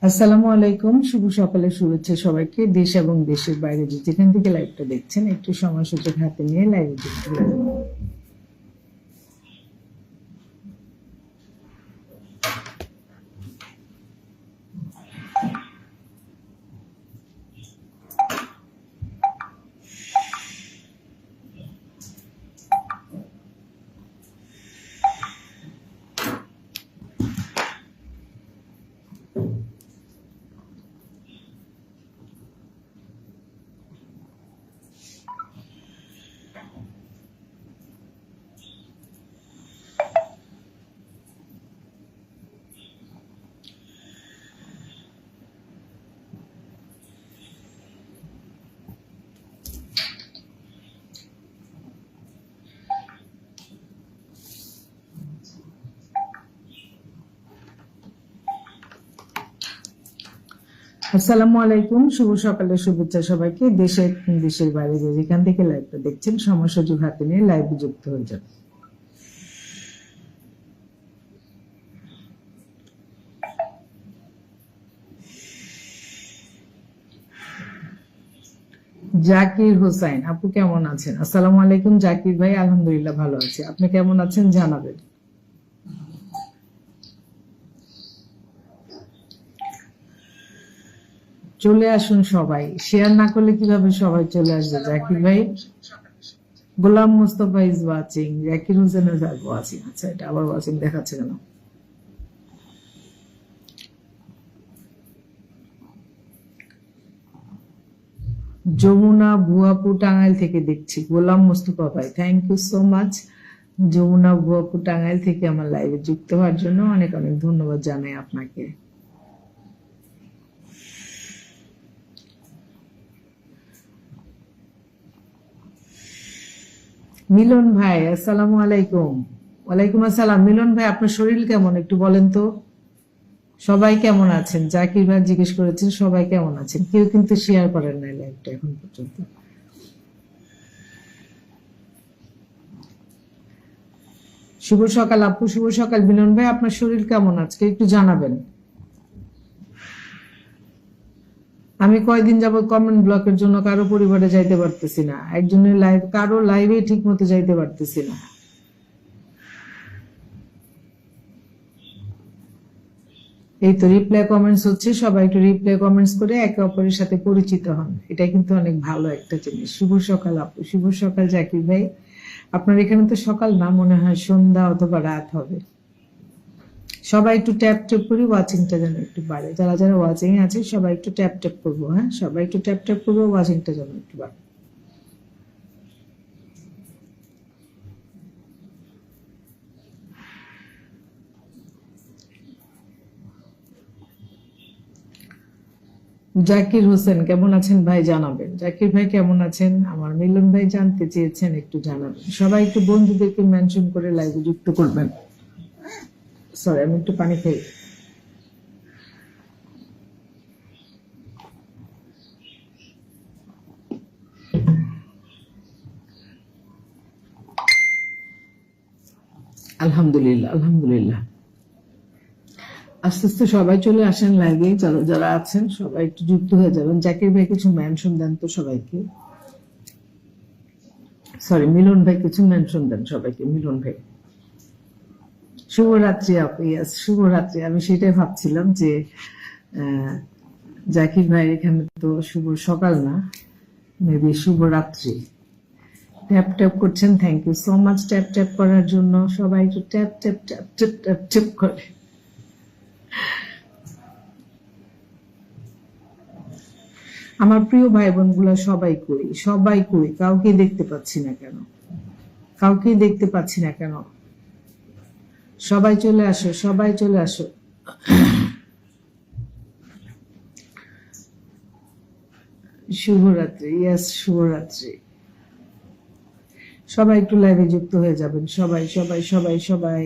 আসসালামু আলাইকুম, শুভ সকালের শুভেচ্ছা সবাইকে। দেশ এবং দেশের বাইরে যেখান থেকে লাইভটা দেখছেন একটু সময় সুযোগ হাতে নিয়ে লাইভে যুক্ত হয়ে যাবেন। আসসালামু আলাইকুম, শুভ সকালের শুভেচ্ছা সবাইকে। দেশে দেশের বাইরে যেখান থেকে লাইভটা দেখছেন সময় সুযোগ হাতে নিয়ে লাইভে যুক্ত হয়ে যান। জাকির হোসেন আপু কেমন আছেন? আসসালামু আলাইকুম জাকির ভাই, আলহামদুলিল্লাহ ভালো আছি। আপনি কেমন আছেন জানাবেন। চলে আসুন সবাই, শেয়ার না করলে কিভাবে সবাই চলে আসবে? জাকির ভাই, Golam Mustafa is watching, Zakir Hossain is watching. আচ্ছা, এটা আবার ওয়াচিং দেখাচ্ছে কেন? যমুনা ভুয়াপু টাঙ্গাইল থেকে দেখছি। গোলাম মুস্তফা ভাই, thank you so much. Jamuna Bhuapur Tangail থেকে আমার লাইভে যুক্ত হওয়ার জন্য অনেক অনেক ধন্যবাদ জানাই আপনাকে। মিলন ভাই, আসসালামু আলাইকুম। ওয়ালাইকুম আসসালাম। মিলন ভাই, আপনার শরীর কেমন একটু বলেন তো? সবাই কেমন আছেন? জাকির ভাই জিজ্ঞেস করেছেন সবাই কেমন আছেন। কেউ কিন্তু শেয়ার করেন নাই লাইভটা এখন পর্যন্ত। শুভ সকাল আপু, শুভ সকাল। মিলন ভাই, আপনার শরীর কেমন আজকে একটু জানাবেন। আমি কয়দিন যাবত কমেন্ট ব্লকের জন্য কারো পরিবারে যাইতে পারতেছি না, একজনের লাইভ কারো লাইভে ঠিক মতো যাইতে পারতেছি না। এই তো রিপ্লাই কমেন্টস হচ্ছে, সবাই একটু রিপ্লাই কমেন্টস করে একে অপরের সাথে পরিচিত হন, এটা কিন্তু অনেক ভালো একটা জিনিস। শুভ সকাল আপু, শুভ সকাল জাকির ভাই। আপনার এখানে তো সকাল না, মনে হয় সন্ধ্যা অথবা রাত হবে। সবাই একটু ট্যাপ ট্যাপ করি, ওয়াচিংটা যেন একটু বাড়ে। যারা যারা ওয়াচিং আছে সবাই একটু ট্যাপ ট্যাপ করবো। হ্যাঁ, সবাই একটু ট্যাপ ট্যাপ করবো, ওয়াচিংটা যেন একটু বাড়ে। জাকির হোসেন কেমন আছেন ভাই জানাবেন। জাকির ভাই কেমন আছেন? আমার মিলন ভাই জানতে চেয়েছেন, একটু জানাবেন। সবাই একটু বন্ধুদেরকে মেনশন করে লাইভে যুক্ত করবেন। সরি, আমি একটু পানি খাই। আলহামদুলিল্লাহ, আলহামদুলিল্লাহ। আস্তে আস্তে সবাই চলে আসেন লাইভে, যারা যারা আছেন সবাই একটু যুক্ত হয়ে যাবেন। জাকির ভাই কিছু মেনশন দেন তো সবাইকে। সরি, মিলন ভাই কিছু মেনশন দেন সবাইকে। মিলন ভাই, শুভরাত্রি আপু। ইয়াস, শুভরাত্রি। আমি সেটাই ভাবছিলাম যে জাকির ভাই এখানে তো শুভ সকাল না, মেবি শুভরাত্রি। ট্যাপ ট্যাপ করছেন, thank you so much tap tap করার জন্য। সবাই একটু tap tap tap tap tap tap করে। আমার প্রিয় ভাই বোন গুলা সবাই করি, সবাই করি, কাউকে দেখতে পাচ্ছি না কেন? কাউকে দেখতে পাচ্ছি না কেন? সবাই চলে আসো, সবাই চলে আসো। শুভরাত্রি। ইয়াস, শুভরাত্রি। সবাই একটু লাইভে যুক্ত হয়ে যাবেন। সবাই সবাই সবাই সবাই।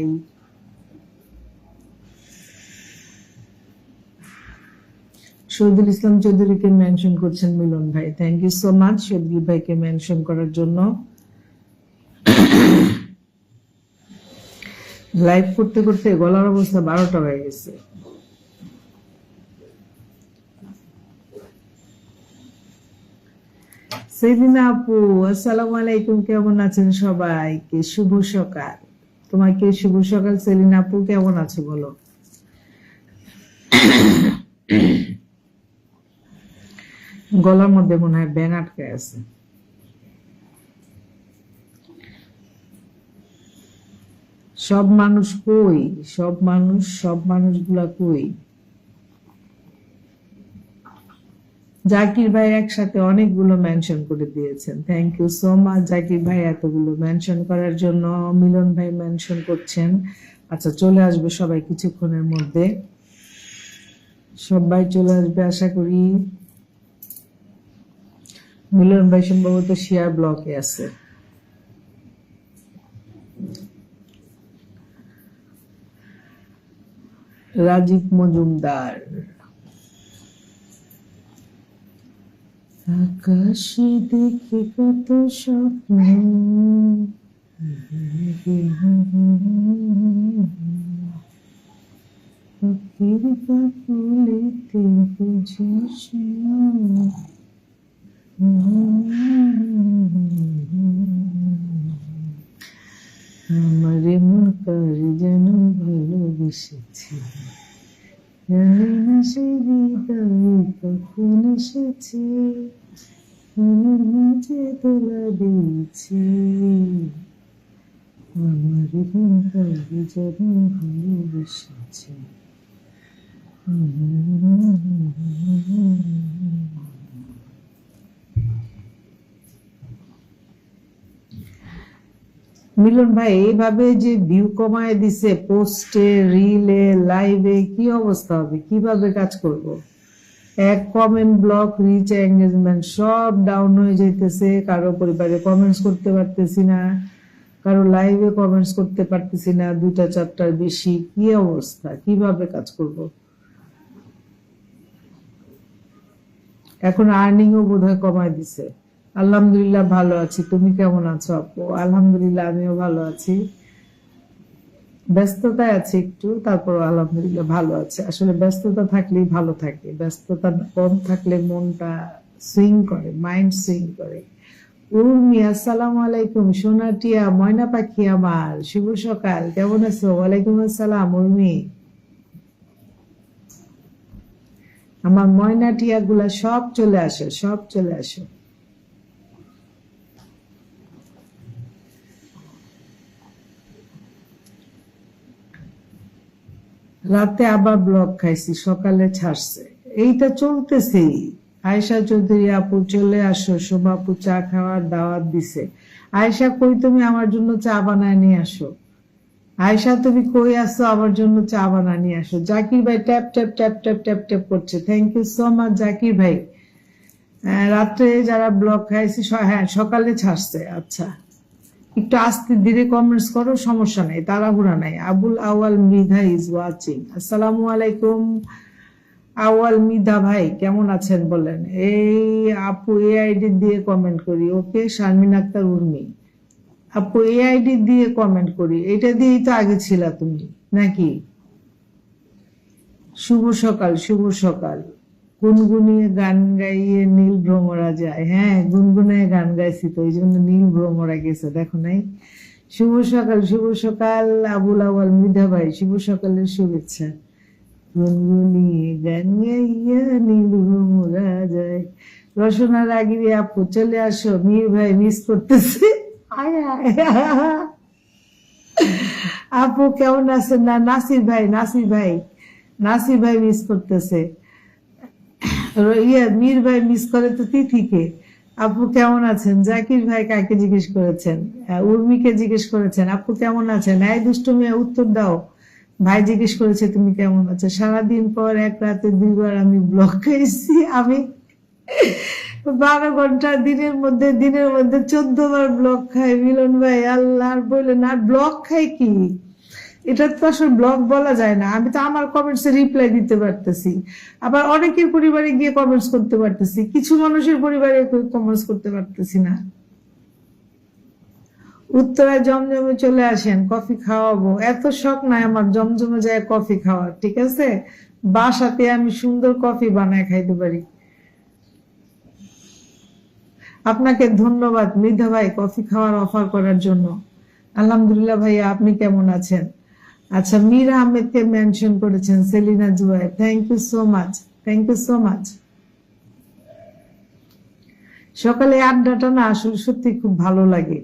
শহীদুল ইসলাম চৌধুরীকে মেনশন করছেন মিলন ভাই, thank you so much Shahidul ভাইকে মেনশন করার জন্য। লাইভ করতে করতে গলার অবস্থা 12টা হয়ে গেছে। সেলিনা আপু, আসসালামু আলাইকুম, কেমন আছেন সবাইকে? শুভ সকাল। তোমাকে শুভ সকাল সেলিনা আপু, কেমন আছো বলো? গলার মধ্যে মনে হয় ব্যাঙ আটকে আছে। সব মানুষ কই? সব মানুষগুলা কই? জাকির ভাই একসাথে অনেকগুলো মেনশন করে দিয়েছেন, thank you so much Zakir ভাই এতগুলো মেনশন করার জন্য। মিলন ভাই মেনশন করছেন। আচ্ছা, চলে আসবে সবাই কিছুক্ষণের মধ্যে, সবাই চলে আসবে আশা করি। মিলন ভাই সম্ভবত শেয়ার ব্লকে আছে। রাজীব মজুমদার, আকাশে দেখে কত স্বপ্ন, পাখির কাকলিতে বুঝিস না, আমার মন কারে যেন ভালোবেসেছে, জানি না সে হৃদয়ে কখন এসেছে, আমার মাঝে তোলা দিয়েছে, আমার মন কারে যেন ভালোবেসেছে। মিলন ভাই এইভাবে যে ভিউ কমায় দিছে পোস্টে, রিলে, লাইভে, কি অবস্থা হবে? কিভাবে কাজ করব? এক কমেন্ট ব্লক, রিচ, এঙ্গেজমেন্ট সব ডাউন হয়ে যাইতেছে। কারো পরিবারে কমেন্টস করতে পারতেছি না, কারো লাইভে কমেন্টস করতে পারতেছি না, 2টা 4টার বেশি। কি অবস্থা? কিভাবে কাজ করব? এখন আর্নিংও বোধহয় কমায় দিছে। আলহামদুলিল্লাহ ভালো আছি, তুমি কেমন আছো আপু? আলহামদুলিল্লাহ আমিও ভালো আছি, ব্যস্ততায় আছি একটু, তারপর আলহামদুলিল্লাহ ভালো আছে। আসলে ব্যস্ততা থাকলেই ভালো থাকে, ব্যস্ততা কম থাকলে মনটা সুইং করে, মাইন্ড সুইং করে। উর্মি, আসসালামু আলাইকুম সোনা টিয়া, ময়না পাখি আমার, শুভ সকাল, কেমন আছো? ওয়ালাইকুম আসসালাম উর্মি। আমার ময়না টিয়া গুলা সব চলে আসো, সব চলে আসো। রাতে আবার ব্লক খাইছি, সকালে ছাড়ছে, এইটা চলতেছেই। আয়েশা চৌধুরী আপু চলে আসো, শোভা আপু চা খাওয়ার দাওয়াত দিছে। আয়েশা কই তুমি? আমার জন্য চা বানায় নিয়ে আসো। আয়েশা তুমি কই আসো? আমার জন্য চা বানায় নিয়ে আসো। জাকির ভাই tap tap tap tap tap tap করছে, thank you so much Zakir ভাই। রাত্রে যারা ব্লক খাইছি, হ্যাঁ সকালে ছাড়ছে। আচ্ছা, একটু আস্তে ধীরে কমেন্টস করো, সমস্যা নেই, তাড়াহুড়া নাই। আবুল আওয়াল মৃধা ইজ ওয়াচিং, আসসালামু আলাইকুম আওয়াল মৃধা ভাই, কেমন আছেন বলেন? এই আপু এআইডি দিয়ে কমেন্ট করি, ওকে। শারমিন আক্তার উর্মি আপু এআইডি দিয়ে কমেন্ট করি, এটা দিয়েই তো আগে ছিল তুমি নাকি? শুভ সকাল, শুভ সকাল। গুনগুনিয়ে গান গাইয়ে নীল ভ্রমরা যায়, হ্যাঁ গুনগুনিয়ে গান গাইছি তো, এই জন্য নীল ভ্রমরা গেছে, দেখো নাই? শুভ সকাল, শুভ সকাল আবুল আওয়াল মৃধা ভাই, শুভ সকালের শুভেচ্ছা। গুনগুনিয়ে গান গাইয়া নীল ভ্রমরা যায়। রসনা রাগিরি আপু চলে আসো, মীর ভাই মিস করতেছে। আয় আয় আপু কেমন আছেন? না নাসির ভাই, নাসির ভাই মিস করতেছে। মীর ভাই মিস করে তো তিথিকে। আপু কেমন আছেন? জাকির ভাই কাকে জিজ্ঞেস করেছেন? উর্মিকে জিজ্ঞেস করেছেন আপু কেমন আছেন? এই দুষ্টু মেয়ে উত্তর দাও। ভাই জিজ্ঞেস করেছে তুমি কেমন আছো। সারাদিন পর এক রাতে 2বার আমি ব্লক খাইছি। আমি 12 ঘন্টা দিনের মধ্যে 14বার ব্লক খাই মিলন ভাই। আল্লাহর বললেন আর ব্লক খাই কি? এটা তো আসলে ব্লগ বলা যায় না। আমি তো আমার কমেন্টস রিপ্লাই দিতে পারতেছি, আবার অনেকের পরিবারে গিয়ে কমেন্টস করতে পারতেছি, কিছু মানুষের পরিবারে কমেন্টস করতে পারতেছি না। উত্তরায় জমজমে চলে আসেন, কফি খাওয়াবো। এত শখ নাই আমার জমজমে যায় কফি খাওয়ার, ঠিক আছে? বাসাতে আমি সুন্দর কফি বানায় খাইতে পারি। আপনাকে ধন্যবাদ মৃধা ভাই কফি খাওয়ার অফার করার জন্য। আলহামদুলিল্লাহ ভাইয়া, আপনি কেমন আছেন? আচ্ছা, মীর আহমেদকে মেনশন করেছেন সেলিনা জুয়াই, thank you so much, thank you so much. সকালে আড্ডাটা না আসলে সত্যি খুব ভালো লাগে।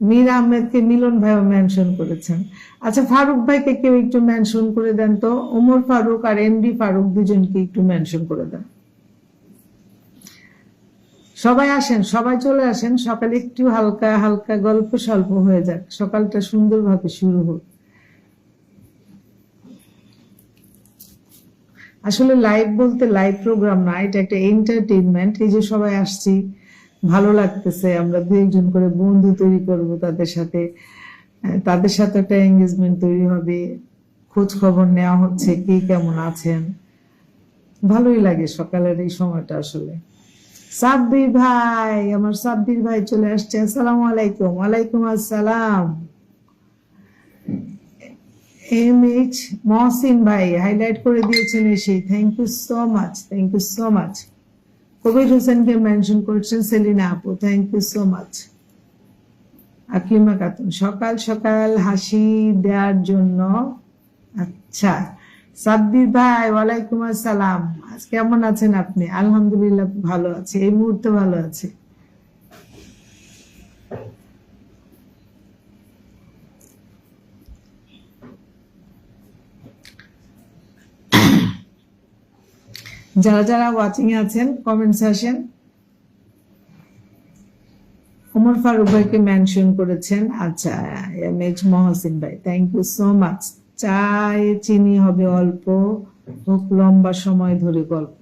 মীর আহমেদকে মিলন ভাইও মেনশন করেছেন। আচ্ছা, ফারুক ভাইকে কেউ একটু মেনশন করে দেন তো, ওমর ফারুক আর এমডি ফারুক দুজনকে একটু মেনশন করে দেন। সবাই আসেন, সবাই চলে আসেন, সকালে একটু হালকা হালকা গল্প স্বল্প হয়ে যাক, সকালটা সুন্দরভাবে শুরু হোক। আসলে লাইভ বলতে লাইভ প্রোগ্রাম না, এটা একটা এন্টারটেইনমেন্ট। এই যে সবাই আসছি, ভালো লাগতেছে, আমরা দু একজন করে বন্ধু তৈরি করব তাদের সাথে, তাদের সাথে একটা এঙ্গেজমেন্ট তৈরি হবে, খোঁজ খবর নেওয়া হচ্ছে কে কেমন আছেন, ভালোই লাগে সকালের এই সময়টা আসলে। সাব্বির ভাই, আমার সাব্বির ভাই চলে আসছে, আসসালামু আলাইকুম। ওয়ালাইকুম আসসালাম। এমএইচ মহসিন ভাই হাইলাইট করে দিয়েছেন এসে, thank you so much, thank you so much. Kabir হোসেনকে মেনশন করছেন সেলিনা আপু, thank you so much. Aklima Khatun, সকাল সকাল হাসি দেওয়ার জন্য। আচ্ছা, সাব্বির ভাই ওয়ালাইকুম আসসালাম, আজ কেমন আছেন আপনি? আলহামদুলিল্লাহ ভালো আছে, এই মুহূর্তে ভালো আছে। যারা যারা ওয়াচিং এ আছেন কমেন্টস আসেন। ওমর ফারুক ভাইকে মেনশন করেছেন। আচ্ছা, এমএইচ মহসিন ভাই, থ্যাংক ইউ সো মাচ। চায়ে চিনি হবে অল্প, হোক লম্বা সময় ধরে গল্প।